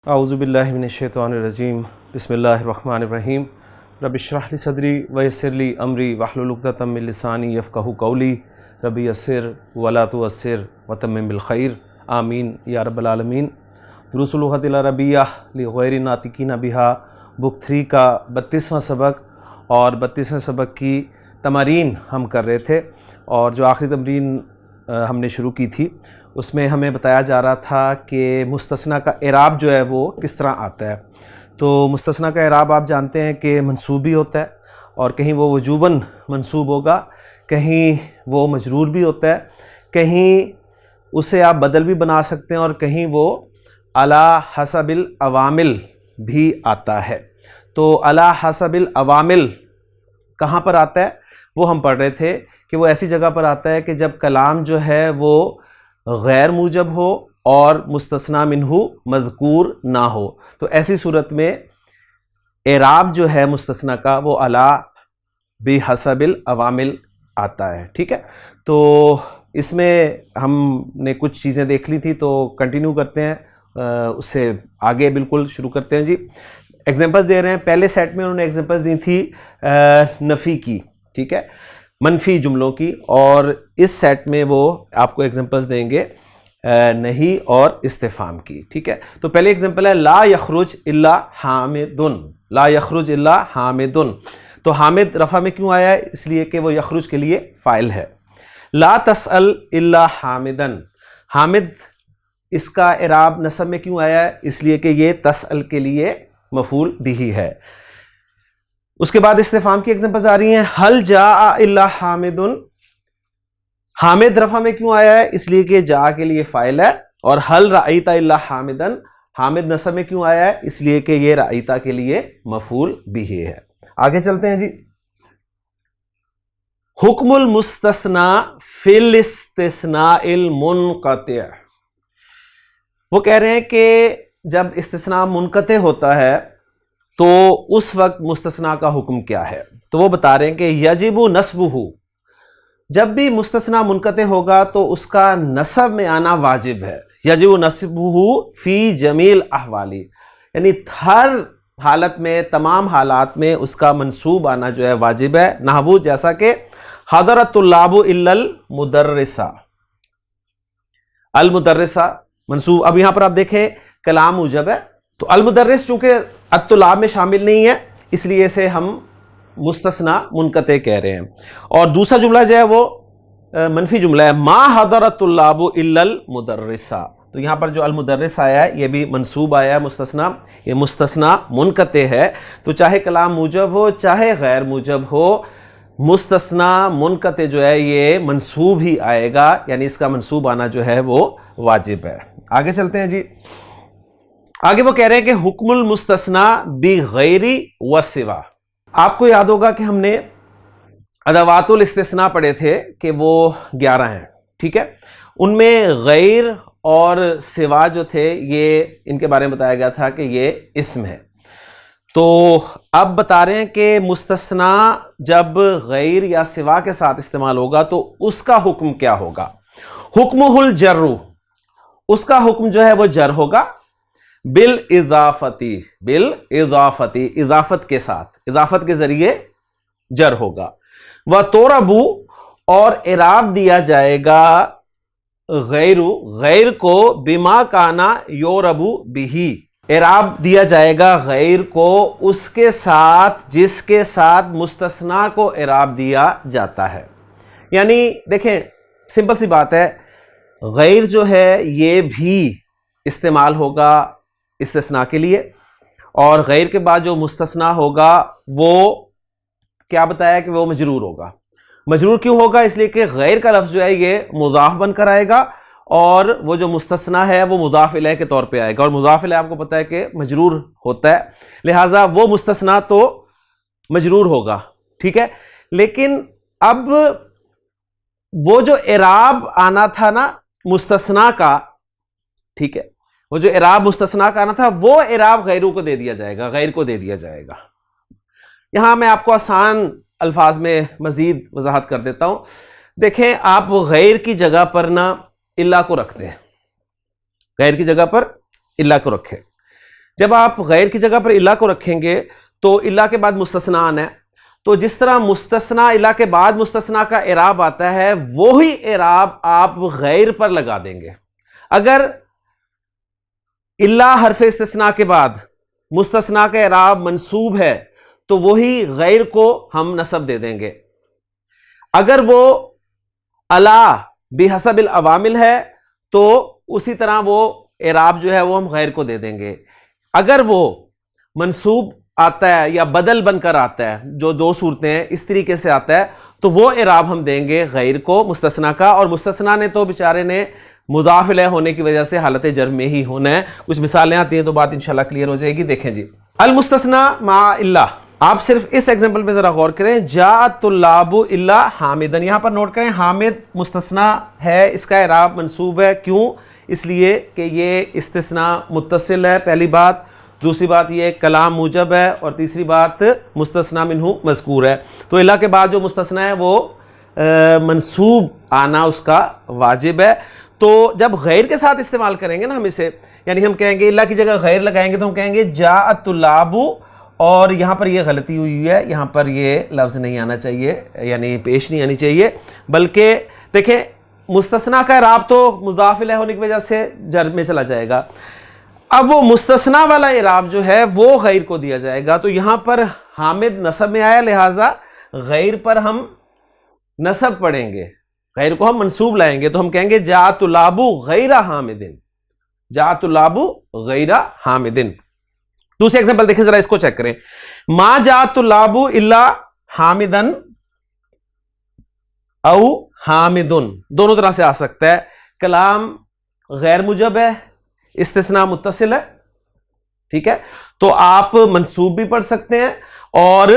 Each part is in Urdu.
اعوذ باللہ من الشیطان الرجیم بسم اللہ الرحمن الرحیم رب اشرح لی صدری ویسر لی امری واحلل عقدۃ من لسانی یفقہوا قولی رب یسر ولا تعسر وتمم بالخیر آمین یا رب العالمین۔ دروس اللغۃ العربیہ لغیر ناطقین بہا بک 3 کا 32واں سبق اور 32ویں سبق کی تمارین ہم کر رہے تھے، اور جو آخری تمرین ہم نے شروع کی تھی اس میں ہمیں بتایا جا رہا تھا کہ مستثنیٰ کا اعراب جو ہے وہ کس طرح آتا ہے۔ تو مستثنیٰ کا اعراب آپ جانتے ہیں کہ منصوب بھی ہوتا ہے، اور کہیں وہ وجوباً منصوب ہوگا، کہیں وہ مجرور بھی ہوتا ہے، کہیں اسے آپ بدل بھی بنا سکتے ہیں، اور کہیں وہ علی حسب العوامل بھی آتا ہے۔ تو علی حسب العوامل کہاں پر آتا ہے وہ ہم پڑھ رہے تھے کہ وہ ایسی جگہ پر آتا ہے کہ جب کلام جو ہے وہ غیر موجب ہو اور مستثنی منہ مذکور نہ ہو، تو ایسی صورت میں اعراب جو ہے مستثنی کا وہ علی بحسب العوامل آتا ہے، ٹھیک ہے۔ تو اس میں ہم نے کچھ چیزیں دیکھ لی تھی، تو کنٹینیو کرتے ہیں، اس سے آگے بالکل شروع کرتے ہیں جی۔ ایگزامپلس دے رہے ہیں، پہلے سیٹ میں انہوں نے ایگزامپلس دی تھی نفی کی، ٹھیک ہے، منفی جملوں کی، اور اس سیٹ میں وہ آپ کو ایگزامپلس دیں گے نہیں اور استفہام کی، ٹھیک ہے۔ تو پہلے ایگزامپل ہے لا یخرج الا حامد، لا یخرج الا حامد۔ تو حامد رفع میں کیوں آیا ہے؟ اس لیے کہ وہ یخرج کے لیے فاعل ہے۔ لا تسأل الا حامدا، حامد اس کا اعراب نصب میں کیوں آیا ہے؟ اس لیے کہ یہ تسأل کے لیے مفعول بہ ہے۔ اس کے بعد استفہام کی ایگزامپلز آ رہی ہیں، حل جاء الا حامد، حامد رفع میں کیوں آیا ہے؟ اس لیے کہ جاء کے لیے فاعل ہے، اور حل رأیت الا حامدا، حامد نصب میں کیوں آیا ہے؟ اس لیے کہ یہ رأیت کے لیے مفعول بہ ہے۔ آگے چلتے ہیں جی۔ حکم المستثنی فی الاستثناء المنقطع، وہ کہہ رہے ہیں کہ جب استثناء منقطع ہوتا ہے تو اس وقت مستثنیٰ کا حکم کیا ہے؟ تو وہ بتا رہے ہیں کہ یجب نصبہ، جب بھی مستثنیٰ منقطع ہوگا تو اس کا نصب میں آنا واجب ہے۔ یجب نصبہ فی جمیع الاحوال، یعنی ہر حالت میں، تمام حالات میں اس کا منصوب آنا جو ہے واجب ہے۔ نحو جیسا کہ حضر الطلاب الا المدرسہ، المدرسہ منصوب۔ اب یہاں پر آپ دیکھیں کلام موجب ہے، تو المدرس چونکہ الطلاب میں شامل نہیں ہے اس لیے اسے ہم مستثنیٰ منقطع کہہ رہے ہیں۔ اور دوسرا جملہ جو ہے وہ منفی جملہ ہے، ما حضر الطلاب الا المدرسہ، تو یہاں پر جو المدرس آیا ہے یہ بھی منصوب آیا ہے مستثنیٰ، یہ مستثنیٰ منقطع ہے۔ تو چاہے کلام موجب ہو چاہے غیر موجب ہو، مستثنیٰ منقطع جو ہے یہ منصوب ہی آئے گا، یعنی اس کا منصوب آنا جو ہے وہ واجب ہے۔ آگے چلتے ہیں جی۔ آگے وہ کہہ رہے ہیں کہ حکم المستثنی بغیر وسوا، آپ کو یاد ہوگا کہ ہم نے ادوات الاستثناء پڑھے تھے کہ وہ 11 ہیں، ٹھیک ہے۔ ان میں غیر اور سوا جو تھے یہ ان کے بارے میں بتایا گیا تھا کہ یہ اسم ہے۔ تو اب بتا رہے ہیں کہ مستثنیٰ جب غیر یا سوا کے ساتھ استعمال ہوگا تو اس کا حکم کیا ہوگا؟ حکمہ الجر، اس کا حکم جو ہے وہ جر ہوگا، بالاضافتی، بالاضافتی، اضافت کے ساتھ، اضافت کے ذریعے جر ہوگا۔ وتعرب، اور اعراب دیا جائے گا غیر، غیر کو بما کانا یعرب بہ، اعراب دیا جائے گا غیر کو اس کے ساتھ جس کے ساتھ مستثنیٰ کو اعراب دیا جاتا ہے۔ یعنی دیکھیں سمپل سی بات ہے، غیر جو ہے یہ بھی استعمال ہوگا استثناء کے لیے، اور غیر کے بعد جو مستثنیٰ ہوگا وہ کیا بتایا کہ وہ مجرور ہوگا۔ مجرور کیوں ہوگا؟ اس لیے کہ غیر کا لفظ جو ہے یہ مضاف بن کر آئے گا، اور وہ جو مستثنیٰ ہے وہ مضاف الیہ کے طور پہ آئے گا، اور مضاف الیہ آپ کو پتہ ہے کہ مجرور ہوتا ہے، لہٰذا وہ مستثنیٰ تو مجرور ہوگا، ٹھیک ہے۔ لیکن اب وہ جو اعراب آنا تھا نا مستثنیٰ کا، ٹھیک ہے، وہ جو اعراب مستثنیٰ کا آنا تھا وہ اعراب غیروں کو دے دیا جائے گا، غیر کو دے دیا جائے گا۔ یہاں میں آپ کو آسان الفاظ میں مزید وضاحت کر دیتا ہوں۔ دیکھیں آپ غیر کی جگہ پر نا اللہ کو رکھتے ہیں، غیر کی جگہ پر اللہ کو رکھیں، جب آپ غیر کی جگہ پر الا کو رکھیں گے تو الا کے بعد مستثنا آنا ہے، تو جس طرح مستثنا الا کے بعد مستثنا کا اعراب آتا ہے وہی اعراب آپ غیر پر لگا دیں گے۔ اگر الا حرف استثناء کے بعد مستثنا کا اعراب منصوب ہے تو وہی غیر کو ہم نصب دے دیں گے، اگر وہ الا بحسب العوامل ہے تو اسی طرح وہ اعراب جو ہے وہ ہم غیر کو دے دیں گے۔ اگر وہ منصوب آتا ہے یا بدل بن کر آتا ہے، جو دو صورتیں ہیں اس طریقے سے آتا ہے، تو وہ اعراب ہم دیں گے غیر کو مستثنا کا، اور مستثنا نے تو بیچارے نے مضاف الیہ ہونے کی وجہ سے حالت جر میں ہی ہونا ہے۔ کچھ مثالیں آتی ہیں تو بات انشاءاللہ کلیئر ہو جائے گی۔ دیکھیں جی، المستثنا مع الا، آپ صرف اس ایگزامپل پہ ذرا غور کریں، جاء الطلاب الا حامدن، یہاں پر نوٹ کریں حامد مستثنا ہے، اس کا اعراب منصوب ہے، کیوں؟ اس لیے کہ یہ استثناء متصل ہے، پہلی بات، دوسری بات یہ کلام موجب ہے، اور تیسری بات مستثنا منہ مذکور ہے، تو الا کے بعد جو مستثنا ہے وہ منصوب آنا اس کا واجب ہے۔ تو جب غیر کے ساتھ استعمال کریں گے نا ہم اسے، یعنی ہم کہیں گے الا کی جگہ غیر لگائیں گے تو ہم کہیں گے جاء الطلاب، اور یہاں پر یہ غلطی ہوئی ہے، یہاں پر یہ لفظ نہیں آنا چاہیے، یعنی پیش نہیں آنی چاہیے، بلکہ دیکھیں مستثنا کا اعراب تو مضاف الیہ ہونے کی وجہ سے جر میں چلا جائے گا، اب وہ مستثنا والا اعراب جو ہے وہ غیر کو دیا جائے گا، تو یہاں پر حامد نصب میں آیا، لہٰذا غیر پر ہم نصب پڑھیں گے، غیر کو ہم منصوب لائیں گے، تو ہم کہیں گے جاء الطلاب غیر حامدن، جاء الطلاب غیر حامدن۔ دوسری ایگزامپل دیکھیں ذرا، اس کو چیک کریں، ما جاء الطلاب الا حامدن او حامدن، دونوں طرح سے آ سکتا ہے، کلام غیر موجب ہے، استثناء متصل ہے، ٹھیک ہے، تو آپ منصوب بھی پڑھ سکتے ہیں اور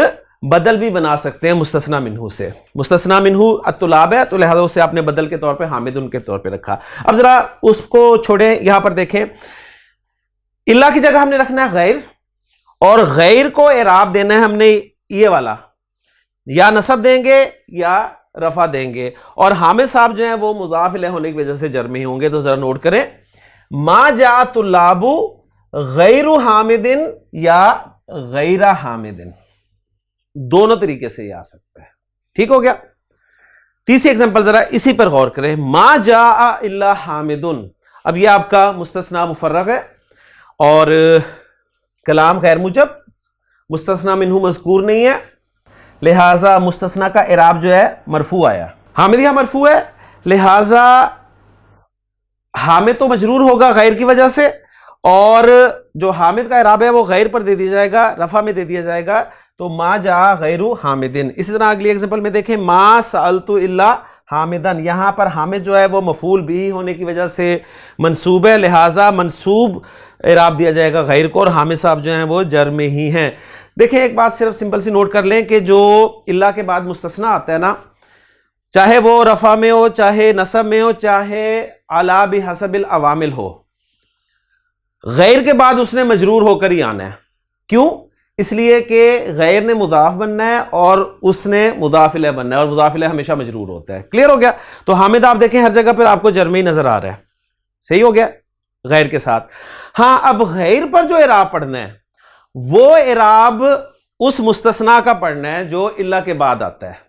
بدل بھی بنا سکتے ہیں مستثنا منہ سے، مستثنا منہ الطلاب ہے تو لہذا اسے آپ نے بدل کے طور پہ حامدن کے طور پہ رکھا۔ اب ذرا اس کو چھوڑیں، یہاں پر دیکھیں الا کی جگہ ہم نے رکھنا ہے غیر، اور غیر کو اعراب دینا ہے ہم نے یہ والا، یا نصب دیں گے یا رفع دیں گے، اور حامد صاحب جو ہیں وہ مضاف الیہ ہونے کی وجہ سے جر میں ہی ہوں گے، تو ذرا نوٹ کریں ما جاء الطلاب غیر حامدن یا غیر حامدن، دونوں طریقے سے یہ آ سکتا ہے، ٹھیک ہو گیا۔ تیسری ایگزامپل ذرا اسی پر غور کریں، ما جاء الا حامدن، اب یہ آپ کا مستثنا مفرغ ہے اور کلام غیر موجب، مستثنا منہ مذکور نہیں ہے، لہٰذا مستثنا کا اعراب جو ہے مرفوع آیا، حامد یہاں مرفوع ہے، لہٰذا حامد تو مجرور ہوگا غیر کی وجہ سے، اور جو حامد کا اعراب ہے وہ غیر پر دے دیا جائے گا، رفع میں دے دیا جائے گا، تو ما جاء غیر حامدن۔ اسی طرح اگلی ایگزامپل میں دیکھیں، ما سألت الا حامدن، یہاں پر حامد جو ہے وہ مفعول بھی ہونے کی وجہ سے منصوب ہے، لہٰذا منصوب اعراب دیا جائے گا غیر کو، اور حامد صاحب جو ہیں وہ جر میں ہی ہیں۔ دیکھیں ایک بات صرف سمپل سی نوٹ کر لیں کہ جو الا کے بعد مستثنا آتا ہے نا، چاہے وہ رفع میں ہو، چاہے نصب میں ہو، چاہے علی بحسب العوامل ہو، غیر کے بعد اس نے مجرور ہو کر ہی آنا ہے، کیوں؟ اس لیے کہ غیر نے مضاف بننا ہے اور اس نے مضاف الیہ بننا ہے، اور مضاف الیہ ہمیشہ مجرور ہوتا ہے، کلیئر ہو گیا؟ تو حامد آپ دیکھیں ہر جگہ پر آپ کو جر میں ہی نظر آ رہا ہے، صحیح ہو گیا غیر کے ساتھ۔ ہاں اب غیر پر جو اعراب پڑھنا ہے وہ اعراب اس مستثنا کا پڑھنا ہے جو الا کے بعد آتا ہے،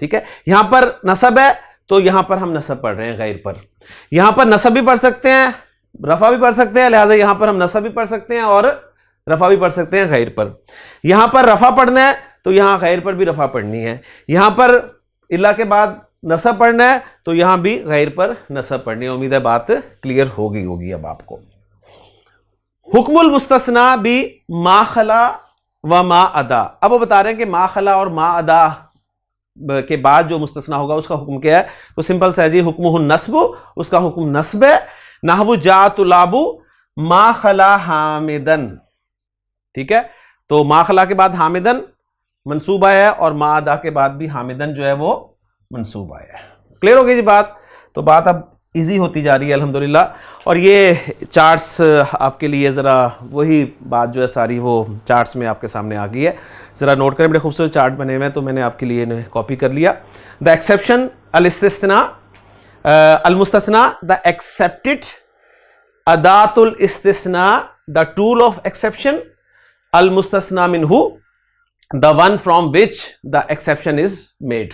ٹھیک ہے، یہاں پر نصب ہے تو یہاں پر ہم نصب پڑھ رہے ہیں غیر پر، یہاں پر نصب بھی پڑھ سکتے ہیں، رفع بھی پڑھ سکتے ہیں، لہٰذا یہاں پر ہم نصب بھی پڑھ سکتے ہیں اور رفع بھی پڑھ سکتے ہیں غیر پر، یہاں پر رفع پڑھنا ہے تو یہاں غیر پر بھی رفع پڑھنی ہے، یہاں پر الا کے بعد نصب پڑھنا ہے تو یہاں بھی غیر پر نصب پڑھنی ہے۔ امید ہے بات کلیئر ہوگی اب آپ کو۔ حکم المستثنا بھی ما خلا و ما ادا، اب وہ بتا رہے ہیں کہ ما خلا اور ما ادا کے بعد جو مستثنا ہوگا اس کا حکم کیا ہے، تو سمپل سا ہے جی، حکمہ النصب، اس کا حکم نصب ہے، نحو جاء الطلاب ما خلا حامدن، ٹھیک ہے، تو ما خلا کے بعد حامدن منصوب آیا ہے اور ما ادا کے بعد بھی حامدن جو ہے وہ منصوب آیا ہے، کلیئر ہو گئی جی بات؟ تو بات اب ایزی ہوتی جا رہی ہے الحمدللہ، اور یہ چارٹس آپ کے لیے ذرا وہی بات جو ہے ساری وہ چارٹس میں آپ کے سامنے آ گئی ہے، ذرا نوٹ کریں، بڑے خوبصورت چارٹ بنے ہوئے ہیں تو میں نے آپ کے لیے کاپی کر لیا۔ دا ایکسیپشن الاستثناء المستثنا، دا ایکسیپٹڈ ادات الاستثناء the tool of exception, al-mustasna minhu, the one from which the exception is made.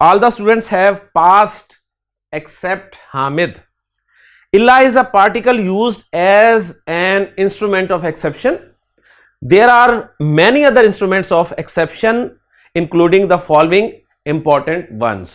all the students have passed except Hamid. Illa is a particle used as an instrument of exception. There are many other instruments of exception including the following important ones.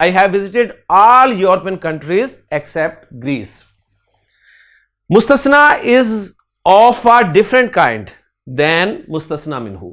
I have visited all European countries except Greece. Mustasna is of a different kind than mustasna minhu.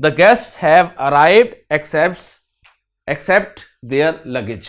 the guests have arrived except their luggage.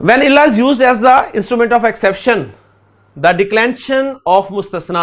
When illa is used as the instrument of exception, the declension of mustasna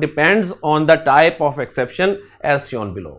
depends on the type of exception as shown below.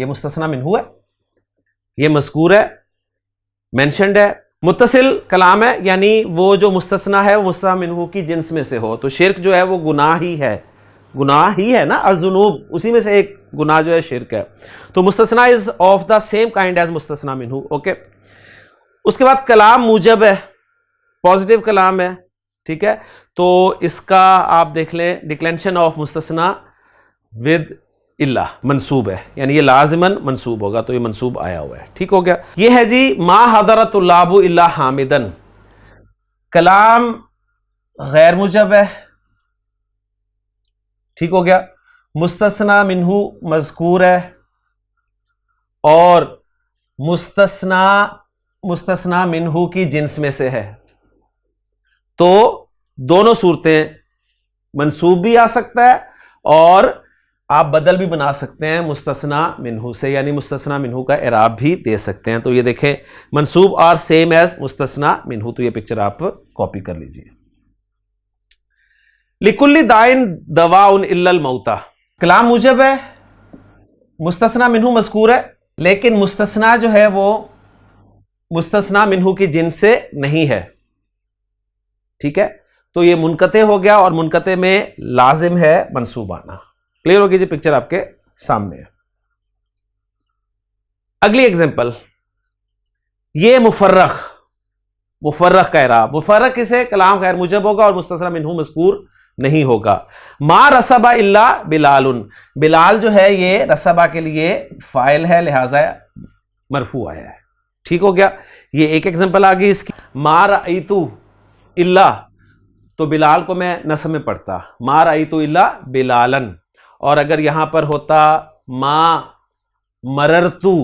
یہ مستثنا منہو ہے, یہ مذکور ہے, مینشنڈ ہے. متصل کلام ہے یعنی وہ جو مستثنا ہے وہ مستثنا منہو کی جنس میں سے ہو. تو شرک جو ہے وہ گناہ ہی ہے, گناہ ہی ہے نا, الذنوب, اسی میں سے ایک گناہ جو ہے شرک ہے. تو مستثنا is of the same kind as مستثنا منہو. اوکے, اس کے بعد کلام موجب ہے, پازیٹیو کلام ہے, ٹھیک ہے. تو اس کا آپ دیکھ لیں ڈکلینشن آف مستثنا ود اللہ منصوب ہے, یعنی یہ لازماً منصوب ہوگا, تو یہ منصوب آیا ہوا ہے. ٹھیک ہو گیا. یہ ہے جی ما حضرت الطلاب الا حامدن, کلام غیر موجب ہے, ٹھیک ہو گیا. مستثنا منہو مذکور ہے اور مستثنا منہو کی جنس میں سے ہے. تو دونوں صورتیں, منصوب بھی آ سکتا ہے اور آپ بدل بھی بنا سکتے ہیں مستثنا منہو سے, یعنی مستثنا منہو کا اعراب بھی دے سکتے ہیں. تو یہ دیکھیں منصوب اور سیم ایز مستثنا منہو, تو یہ پکچر آپ کاپی کر لیجئے. لِكُلِّ دَاءٍ دَوَاءٌ إِلَّا الْمَوْتَ, کلام موجب ہے, مستثنا منہو مذکور ہے, لیکن مستثنا جو ہے وہ مستثنا منہو کی جنس سے نہیں ہے, ٹھیک ہے. تو یہ منقطع ہو گیا اور منقطع میں لازم ہے منصوب آنا. کلیئر ہوگی جی, پکچر آپ کے سامنے ہے. اگلی ایگزامپل, یہ مفرق کا اعراب. مفرق کسے, کلام غیر موجب ہوگا اور مستثنا منہو مذکور نہیں ہوگا. ما رسبا الا بلال, بلال جو ہے یہ رسبا کے لیے فاعل ہے, لہذا مرفوع آیا ہے. ٹھیک ہو گیا. یہ ایک ایگزامپل آ گئی اس کی. ما رأیت الا, تو بلال کو میں نصب میں پڑھتا ما رأیت الا بلالن, اور اگر یہاں پر ہوتا ما مررتو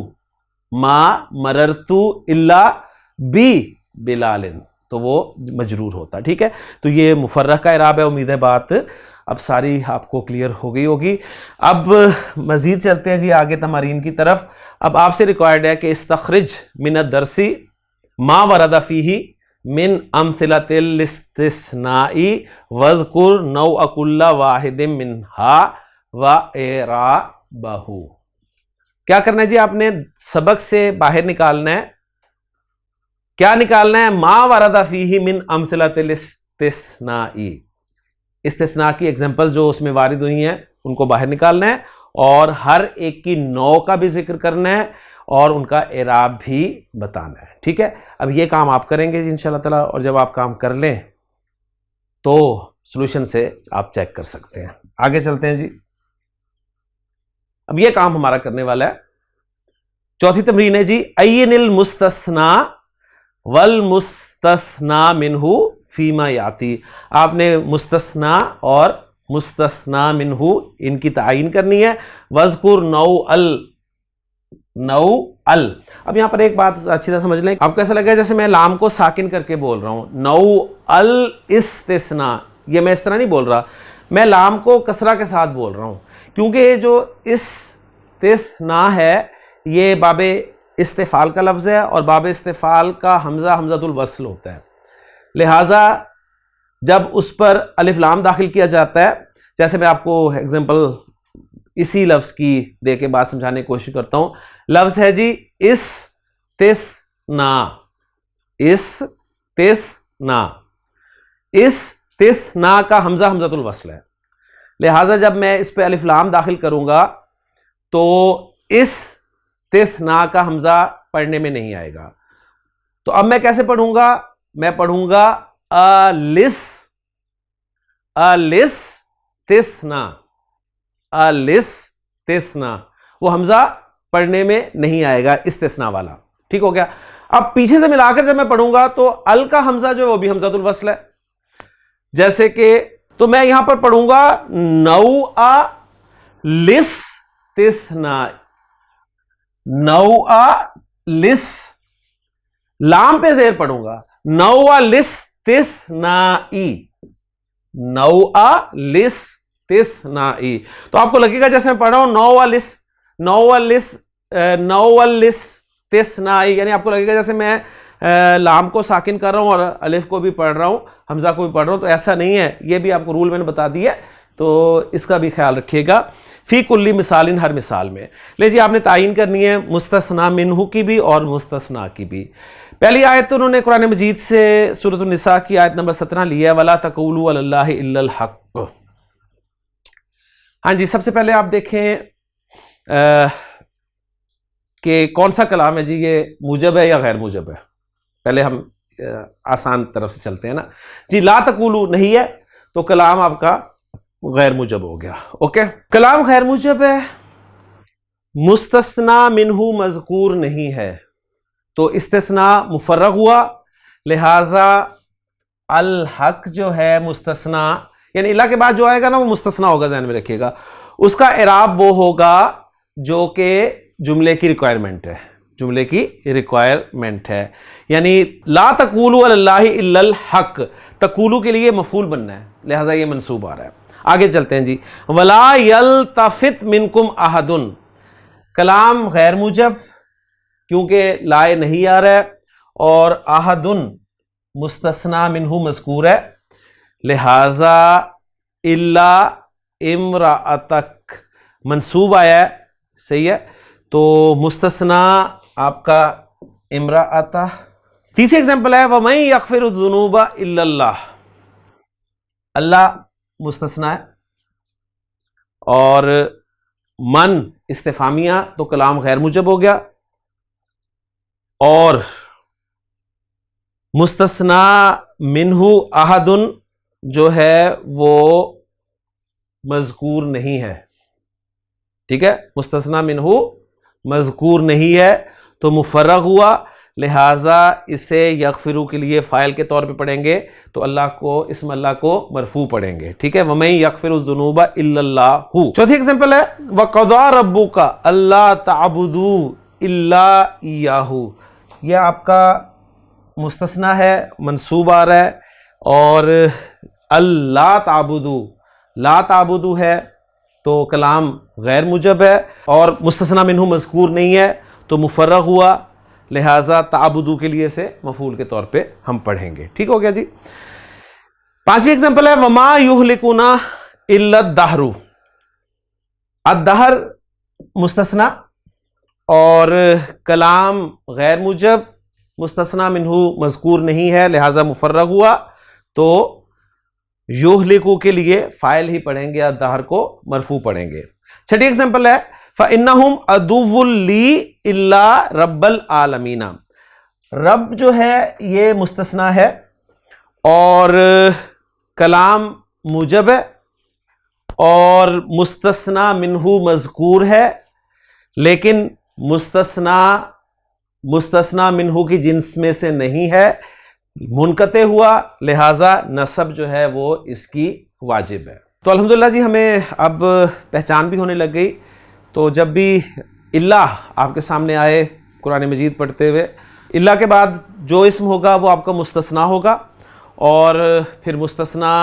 الا بی بلالن, تو وہ مجرور ہوتا. ٹھیک ہے. تو یہ مفرق کا اعراب ہے. امید ہے بات اب ساری آپ کو کلیئر ہو گئی ہوگی. اب مزید چلتے ہیں جی آگے تمارین کی طرف. اب آپ سے ریکوائرڈ ہے کہ استخرج من الدرس ما ورد فیہ من امثلۃ الاستثناء واذکر نوع کل واحد منہا وإعرابہ. کیا کرنا ہے جی, آپ نے سبق سے باہر نکالنا ہے. کیا نکالنا ہے؟ ما ورد فیہ من امثلۃ الاستثناء, استثناء کی ایگزامپلز جو اس میں وارد ہوئی ہیں ان کو باہر نکالنا ہے, اور ہر ایک کی نوع کا بھی ذکر کرنا ہے اور ان کا اعراب بھی بتانا ہے. ٹھیک ہے. اب یہ کام آپ کریں گے انشاءاللہ تعالیٰ, اور جب آپ کام کر لیں تو سولوشن سے آپ چیک کر سکتے ہیں. آگے چلتے ہیں جی. اب یہ کام ہمارا کرنے والا ہے. چوتھی تمرین ہے جی, عین المستثنا والمستثنا منہ فیما یاتی. آپ نے مستثنا اور مستثنا منہ ان کی تعین کرنی ہے. وذکر نوع ال. اب یہاں پر ایک بات اچھی طرح سمجھ لیں, آپ کو ایسا لگا جیسے میں لام کو ساکن کر کے بول رہا ہوں. نوع الاستثناء, یہ میں اس طرح نہیں بول رہا, میں لام کو کسرہ کے ساتھ بول رہا ہوں, کیونکہ یہ جو استثناء ہے یہ باب استفعال کا لفظ ہے, اور باب استفعال کا حمزہ حمزۃ الوصل ہوتا ہے. لہٰذا جب اس پر الف لام داخل کیا جاتا ہے, جیسے میں آپ کو ایگزامپل اسی لفظ کی دے کے بات سمجھانے کی کوشش کرتا ہوں. لفظ ہے جی استثناء. استثناء کا حمزہ حمزۃ الوصل ہے, لہٰذا جب میں اس پہ الف لام داخل کروں گا تو استثناء کا حمزہ پڑھنے میں نہیں آئے گا. تو اب میں کیسے پڑھوں گا؟ میں پڑھوں گا الاستثناء, وہ حمزہ پڑھنے میں نہیں آئے گا استثناء والا. ٹھیک ہو گیا. اب پیچھے سے ملا کر جب میں پڑھوں گا تو ال کا حمزہ جو ہے وہ بھی حمزۃ الوصل ہے, جیسے کہ تو میں یہاں پر پڑھوں گا نوع الاستثناء. لام پہ زیر پڑھوں گا, نوع الاستثناء. تو آپ کو لگے گا جیسے میں پڑھ رہا ہوں نوع الاستثناء, یعنی آپ کو لگے گا جیسے میں لام کو ساکن کر رہا ہوں اور الف کو بھی پڑھ رہا ہوں, حمزہ کو بھی پڑھ رہا ہوں. تو ایسا نہیں ہے, یہ بھی آپ کو رول میں نے بتا دیا تو اس کا بھی خیال رکھیے گا. فی کلی مثال، ہر مثال میں. لے جی آپ نے تعین کرنی ہے مستثنی منہ کی بھی اور مستثنی کی بھی. پہلی آیت تو انہوں نے قرآن مجید سے سورۃ النساء کی آیت نمبر 17 لی ہے، وَلَا تَقُولُوا عَلَى اللَّهِ إِلَّا الْحَقَّ. ہاں جی، سب سے پہلے آپ دیکھیں کہ کون سا کلام ہے جی، یہ موجب ہے یا غیر موجب ہے. پہلے ہم آسان طرف سے چلتے ہیں نا جی. لا تقولو نہیں ہے تو کلام آپ کا غیر موجب ہو گیا. اوکے، کلام غیر موجب ہے، مستثنی منہ مذکور نہیں ہے تو استثناء مفرغ ہوا، لہذا الحق جو ہے مستثنیٰ، یعنی اللہ کے بعد جو آئے گا نا وہ مستثنیٰ ہوگا، ذہن میں رکھیے گا. اس کا اعراب وہ ہوگا جو کہ جملے کی ریکوائرمنٹ ہے، جملے کی ریکوائرمنٹ ہے. یعنی لا تقولوا علی اللہ الا الحق، تقولو کے لیے مفعول بننا ہے، لہذا یہ منصوب آ رہا ہے. آگے چلتے ہیں جی. ولا یلتفت منکم احد، کلام غیر موجب کیونکہ لائے نہیں آ رہا ہے، اور احد مستثنی منہ مذکور ہے، لہذا الا امرأتک منصوب آیا ہے. صحیح ہے، تو مستثنی آپ کا امرأتہ. تیسری ایگزامپل ہے وَمَن يَغْفِرُ الذُّنُوبَ إِلَّا اللَّهُ، اللہ مستثنی ہے، اور من استفہامیہ تو کلام غیر موجب ہو گیا، اور مستثنی منہ احد جو ہے وہ مذکور نہیں ہے. ٹھیک ہے، مستثنی منہ مذکور نہیں ہے تو مفرغ ہوا، لہذا اسے یغفرو کے لیے فاعل کے طور پہ پڑھیں گے تو اللہ کو، اسم اللہ کو مرفوع پڑھیں گے. ٹھیک ہے، وَمَن يَغْفِرُ الذُّنُوبَ إِلَّا اللَّهُ. چوتھی ایگزامپل ہے وَقَضَىٰ رَبُّكَ أَلَّا تَعْبُدُوا إِلَّا إِيَّاهُ، یہ آپ کا مستثنی ہے، منصوب آ رہا ہے، اور اللہ تعبدو، لا تعبدو ہے تو کلام غیر موجب ہے، اور مستثنی منہ مذکور نہیں ہے تو مفرغ ہوا، لہذا تعبدو کے لیے سے مفعول کے طور پہ ہم پڑھیں گے. ٹھیک ہو گیا جی. پانچویں ایگزامپل ہے وما یہلکنا الا الدہر، الدہر مستثنی اور کلام غیر موجب، مستثنی منہ مذکور نہیں ہے لہذا مفرغ ہوا، تو یہلکو کے لیے فاعل ہی پڑھیں گے، الدہر کو مرفوع پڑھیں گے. چھٹی ایگزامپل ہے فَإِنَّهُمْ عَدُوٌّ لِّي إِلَّا رَبَّ الْعَالَمِينَ، رب جو ہے یہ مستثنی ہے اور کلام موجب ہے، اور مستثنی منہ مذکور ہے، لیکن مستثنی منہ کی جنس میں سے نہیں ہے، منقطع ہوا، لہذا نصب جو ہے وہ اس کی واجب ہے. تو الحمدللہ جی ہمیں اب پہچان بھی ہونے لگ گئی. تو جب بھی اللہ آپ کے سامنے آئے قرآن مجید پڑھتے ہوئے، اللہ کے بعد جو اسم ہوگا وہ آپ کا مستثنی ہوگا، اور پھر مستثنی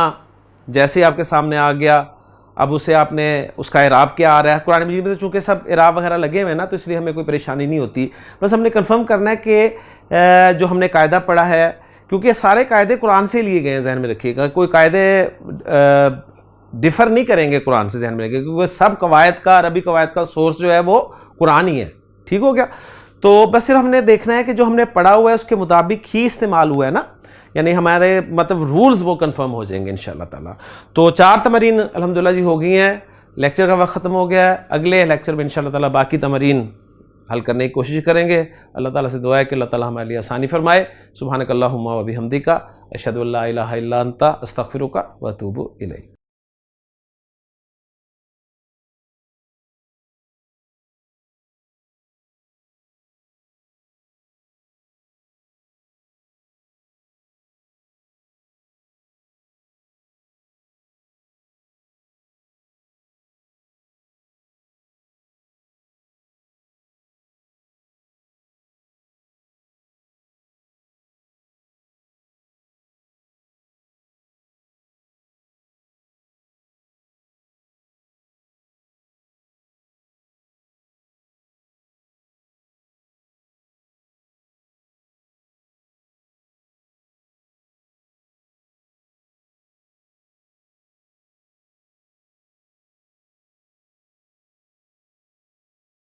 جیسے ہی آپ کے سامنے آ گیا، اب اسے آپ نے، اس کا اعراب کیا آ رہا ہے. قرآن مجید میں چونکہ سب اعراب وغیرہ لگے ہوئے ہیں نا، تو اس لیے ہمیں کوئی پریشانی نہیں ہوتی. بس ہم نے کنفرم کرنا ہے کہ جو ہم نے قاعدہ پڑھا ہے، کیونکہ سارے قاعدے قرآن سے لیے گئے ہیں، ذہن میں رکھیے گا، کوئی قاعدے ڈفر نہیں کریں گے قرآن سے، ذہن میں رکھیے گا، کیونکہ سب قواعد کا، عربی قواعد کا سورس جو ہے وہ قرآن ہی ہے. ٹھیک ہو گیا. تو بس صرف ہم نے دیکھنا ہے کہ جو ہم نے پڑھا ہوا ہے اس کے مطابق ہی استعمال ہوا ہے نا، یعنی ہمارے مطلب رولز وہ کنفرم ہو جائیں گے انشاءاللہ تعالیٰ. تو 4 تمارین الحمدللہ جی ہو گئی ہیں، لیکچر کا وقت ختم ہو گیا ہے. اگلے لیکچر میں انشاءاللہ تعالیٰ باقی تمارین حل کرنے کی کوشش کریں گے. اللہ تعالیٰ سے دعا ہے کہ اللہ تعالیٰ ہمارے لیے آسانی فرمائے. سبحانک اللہم و بحمدک، اشہد ان لا الہ الا انت، استغفرک و اتوب الیک.